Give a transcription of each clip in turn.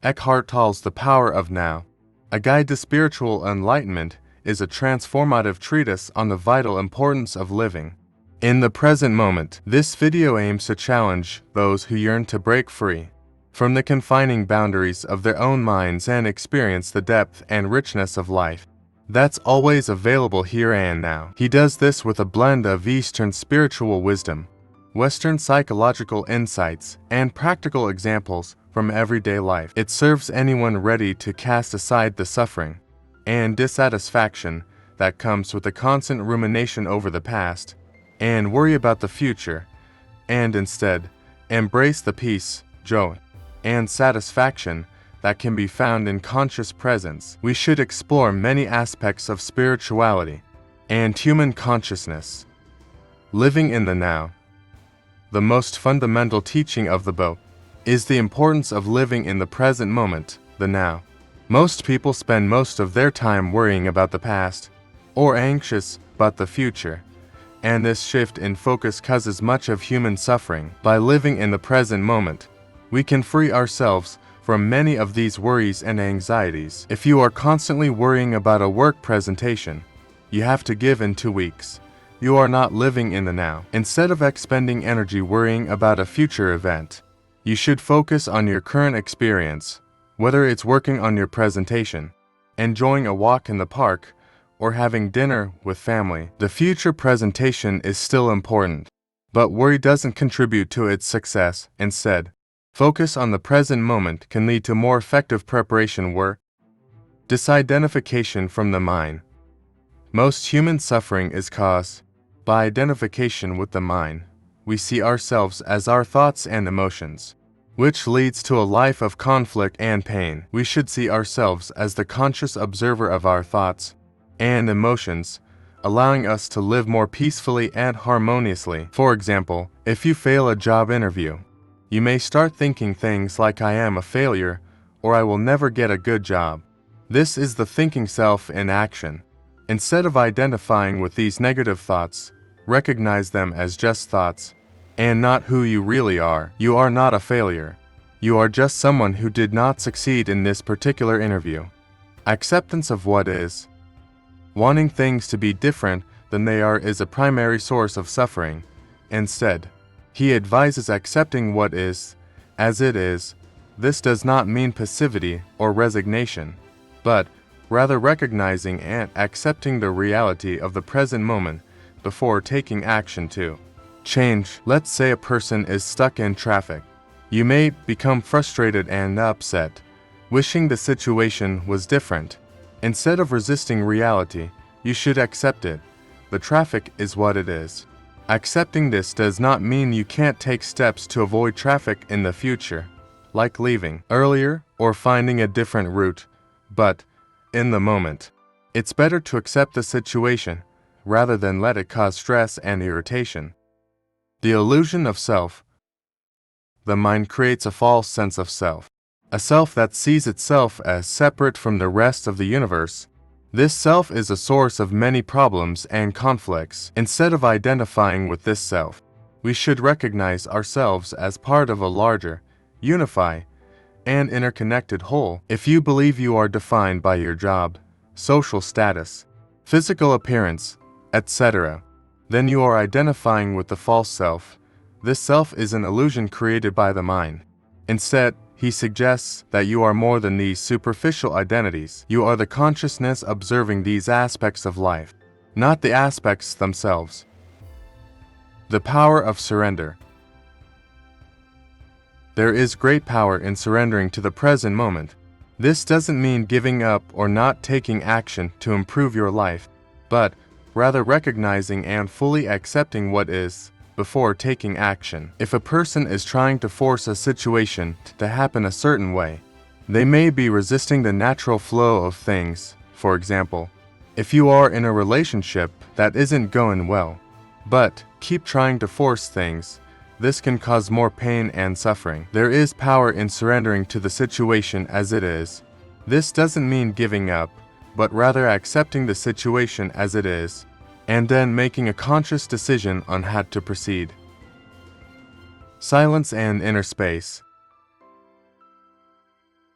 Eckhart Tolle's The Power of Now, A Guide to Spiritual Enlightenment, is a transformative treatise on the vital importance of living in the present moment. This video aims to challenge those who yearn to break free from the confining boundaries of their own minds and experience the depth and richness of life that's always available here and now. He does this with a blend of Eastern spiritual wisdom, Western psychological insights, and practical examples from everyday life. It serves anyone ready to cast aside the suffering and dissatisfaction that comes with the constant rumination over the past and worry about the future, and instead embrace the peace, joy, and satisfaction that can be found in conscious presence. We should explore many aspects of spirituality and human consciousness. Living in the now. The most fundamental teaching of the book is the importance of living in the present moment, the now. Most people spend most of their time worrying about the past or anxious about the future, and this shift in focus causes much of human suffering. By living in the present moment, we can free ourselves from many of these worries and anxieties. If you are constantly worrying about a work presentation you have to give in 2 weeks, you are not living in the now. Instead of expending energy worrying about a future event, you should focus on your current experience, whether it's working on your presentation, enjoying a walk in the park, or having dinner with family. The future presentation is still important, but worry doesn't contribute to its success. Instead, focus on the present moment can lead to more effective preparation work. Disidentification from the mind. Most human suffering is caused by identification with the mind. We see ourselves as our thoughts and emotions, which leads to a life of conflict and pain. We should see ourselves as the conscious observer of our thoughts and emotions, allowing us to live more peacefully and harmoniously. For example, if you fail a job interview, you may start thinking things like "I am a failure" or "I will never get a good job." This is the thinking self in action. Instead of identifying with these negative thoughts, recognize them as just thoughts and not who you really are. You are not a failure. You are just someone who did not succeed in this particular interview. Acceptance of what is. Wanting things to be different than they are is a primary source of suffering. Instead, he advises accepting what is as it is. This does not mean passivity or resignation, but rather recognizing and accepting the reality of the present moment before taking action to change. Let's say a person is stuck in traffic. You may become frustrated and upset, wishing the situation was different. Instead of resisting reality, you should accept it. The traffic is what it is. Accepting this does not mean you can't take steps to avoid traffic in the future, like leaving earlier or finding a different route, but in the moment, it's better to accept the situation rather than let it cause stress and irritation. The illusion of self. The mind creates a false sense of self, a self that sees itself as separate from the rest of the universe. This self is a source of many problems and conflicts. Instead of identifying with this self, we should recognize ourselves as part of a larger, unified, and interconnected whole. If you believe you are defined by your job, social status, physical appearance, etc., then you are identifying with the false self. This self is an illusion created by the mind. Instead, he suggests that you are more than these superficial identities. You are the consciousness observing these aspects of life, not the aspects themselves. The power of surrender. There is great power in surrendering to the present moment. This doesn't mean giving up or not taking action to improve your life, but rather recognizing and fully accepting what is before taking action. If a person is trying to force a situation to happen a certain way, they may be resisting the natural flow of things. For example, if you are in a relationship that isn't going well, but keep trying to force things, this can cause more pain and suffering. There is power in surrendering to the situation as it is. This doesn't mean giving up, but rather accepting the situation as it is, and then making a conscious decision on how to proceed. Silence and inner space.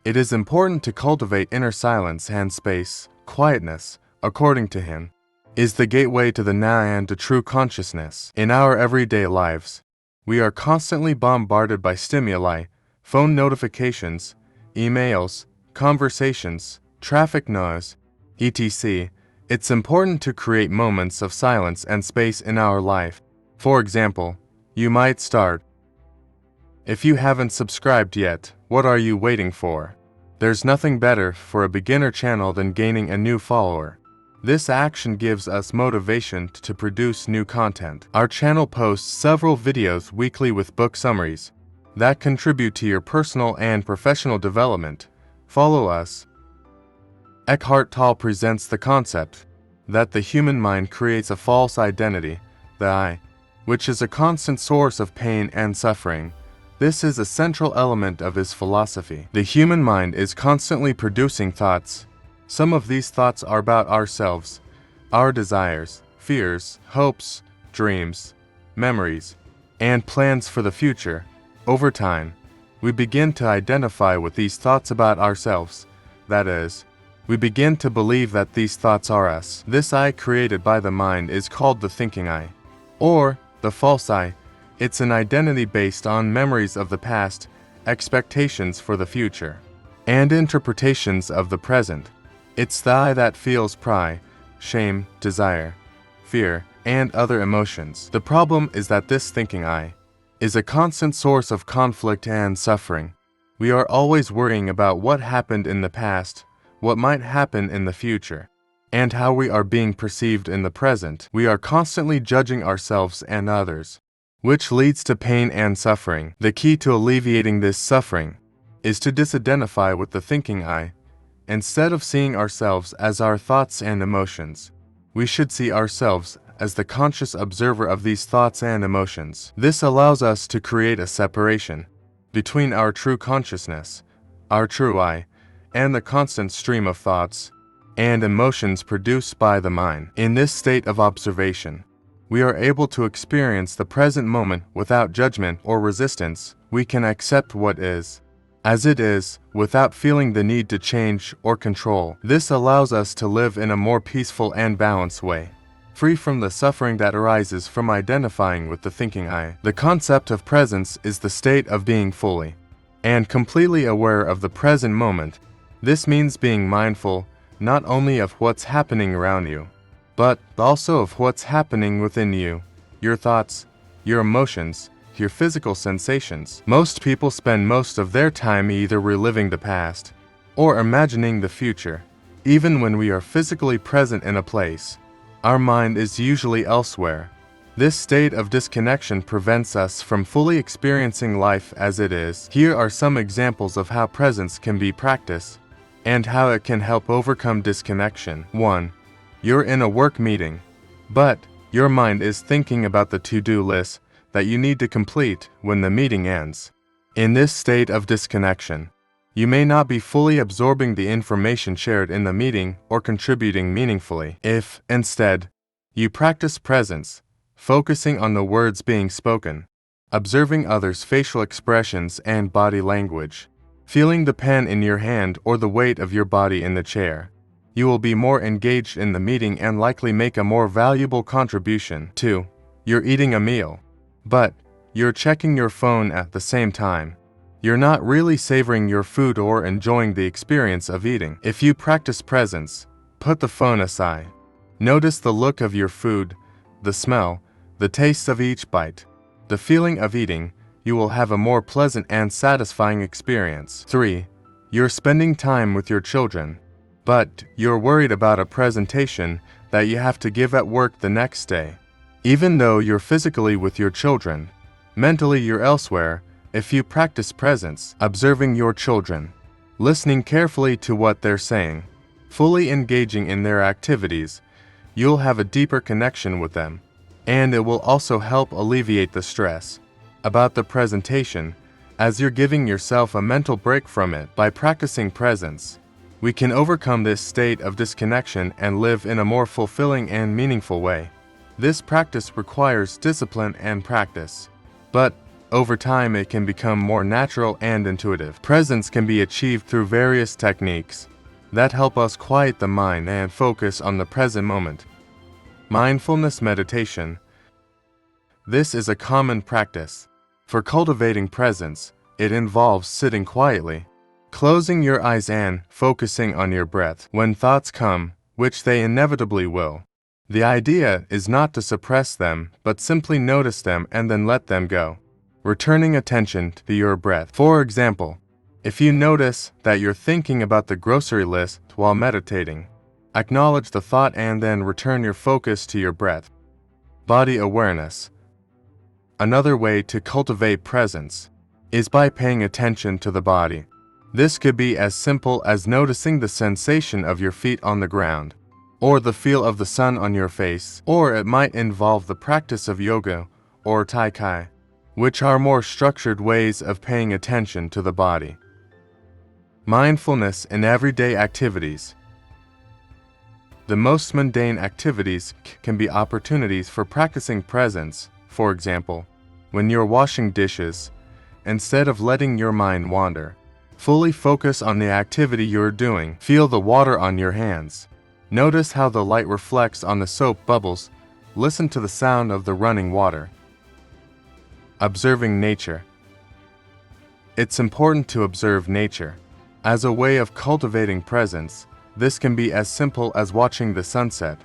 It is important to cultivate inner silence and space. Quietness, according to him, is the gateway to the now and to true consciousness. In our everyday lives, we are constantly bombarded by stimuli, phone notifications, emails, conversations, traffic noise, etc. It's important to create moments of silence and space in our life. For example, you might start. If you haven't subscribed yet, what are you waiting for? There's nothing better for a beginner channel than gaining a new follower. This action gives us motivation to produce new content. Our channel posts several videos weekly with book summaries that contribute to your personal and professional development. Follow us. Eckhart Tolle presents the concept that the human mind creates a false identity, the I, which is a constant source of pain and suffering. This is a central element of his philosophy. The human mind is constantly producing thoughts. Some of these thoughts are about ourselves, our desires, fears, hopes, dreams, memories, and plans for the future. Over time, we begin to identify with these thoughts about ourselves. That is, we begin to believe that these thoughts are us. This I created by the mind is called the thinking I, or the false I. It's an identity based on memories of the past, expectations for the future, and interpretations of the present. It's the I that feels pride, shame, desire, fear, and other emotions. The problem is that this thinking I is a constant source of conflict and suffering. We are always worrying about what happened in the past, what might happen in the future, and how we are being perceived in the present. We are constantly judging ourselves and others, which leads to pain and suffering. The key to alleviating this suffering is to disidentify with the thinking I. Instead of seeing ourselves as our thoughts and emotions, we should see ourselves as the conscious observer of these thoughts and emotions. This allows us to create a separation between our true consciousness, our true I, and the constant stream of thoughts and emotions produced by the mind. In this state of observation, we are able to experience the present moment without judgment or resistance. We can accept what is, as it is, without feeling the need to change or control. This allows us to live in a more peaceful and balanced way, free from the suffering that arises from identifying with the thinking I. The concept of presence is the state of being fully and completely aware of the present moment. This means being mindful not only of what's happening around you, but also of what's happening within you, your thoughts, your emotions, your physical sensations. Most people spend most of their time either reliving the past or imagining the future. Even when we are physically present in a place, our mind is usually elsewhere. This state of disconnection prevents us from fully experiencing life as it is. Here are some examples of how presence can be practiced and how it can help overcome disconnection. 1. You're in a work meeting, but your mind is thinking about the to-do list that you need to complete when the meeting ends. In this state of disconnection, you may not be fully absorbing the information shared in the meeting or contributing meaningfully. If, instead, you practice presence, focusing on the words being spoken, observing others' facial expressions and body language, feeling the pen in your hand or the weight of your body in the chair, you will be more engaged in the meeting and likely make a more valuable contribution. 2. You're eating a meal, but you're checking your phone at the same time. You're not really savoring your food or enjoying the experience of eating. If you practice presence, put the phone aside. Notice the look of your food, the smell, the taste of each bite, the feeling of eating. You will have a more pleasant and satisfying experience. 3. You're spending time with your children, but you're worried about a presentation that you have to give at work the next day. Even though you're physically with your children, mentally you're elsewhere. If you practice presence, observing your children, listening carefully to what they're saying, fully engaging in their activities, you'll have a deeper connection with them, and it will also help alleviate the stress about the presentation as you're giving yourself a mental break from it. By practicing presence, we can overcome this state of disconnection and live in a more fulfilling and meaningful way. This practice requires discipline and practice, but Over time, it can become more natural and intuitive. Presence can be achieved through various techniques that help us quiet the mind and focus on the present moment. Mindfulness meditation. This is a common practice. For cultivating presence, it involves sitting quietly, closing your eyes and focusing on your breath. When thoughts come, which they inevitably will, the idea is not to suppress them, but simply notice them and then let them go, returning attention to your breath. For example, if you notice that you're thinking about the grocery list while meditating, acknowledge the thought and then return your focus to your breath. Body awareness. Another way to cultivate presence is by paying attention to the body. This could be as simple as noticing the sensation of your feet on the ground, or the feel of the sun on your face, or it might involve the practice of yoga or tai chi, which are more structured ways of paying attention to the body. Mindfulness in everyday activities. The most mundane activities can be opportunities for practicing presence. For example, when you're washing dishes, instead of letting your mind wander, fully focus on the activity you're doing. Feel the water on your hands. Notice how the light reflects on the soap bubbles. Listen to the sound of the running water. Observing nature. It's important to observe nature. As a way of cultivating presence, this can be as simple as watching the sunset,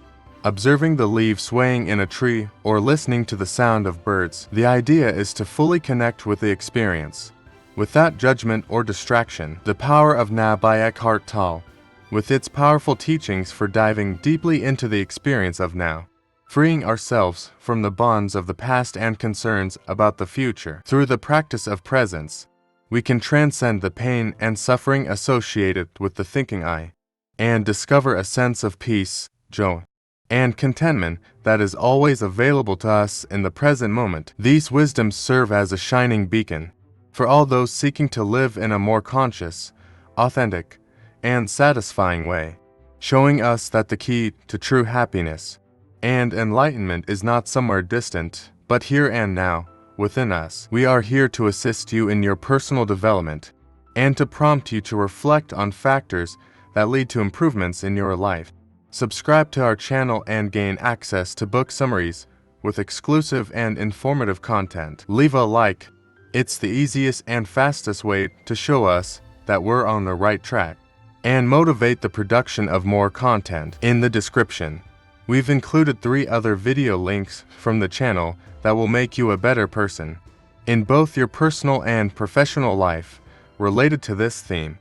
observing the leaves swaying in a tree, or listening to the sound of birds. The idea is to fully connect with the experience, without judgment or distraction. The Power of Now by Eckhart Tolle, with its powerful teachings for diving deeply into the experience of now, freeing ourselves from the bonds of the past and concerns about the future. Through the practice of presence, we can transcend the pain and suffering associated with the thinking I, and discover a sense of peace, joy, and contentment that is always available to us in the present moment. These wisdoms serve as a shining beacon for all those seeking to live in a more conscious, authentic, and satisfying way, showing us that the key to true happiness and enlightenment is not somewhere distant, but here and now, within us. We are here to assist you in your personal development and to prompt you to reflect on factors that lead to improvements in your life. Subscribe to our channel and gain access to book summaries with exclusive and informative content. Leave a like. It's the easiest and fastest way to show us that we're on the right track and motivate the production of more content. In the description, we've included 3 other video links from the channel that will make you a better person in both your personal and professional life related to this theme.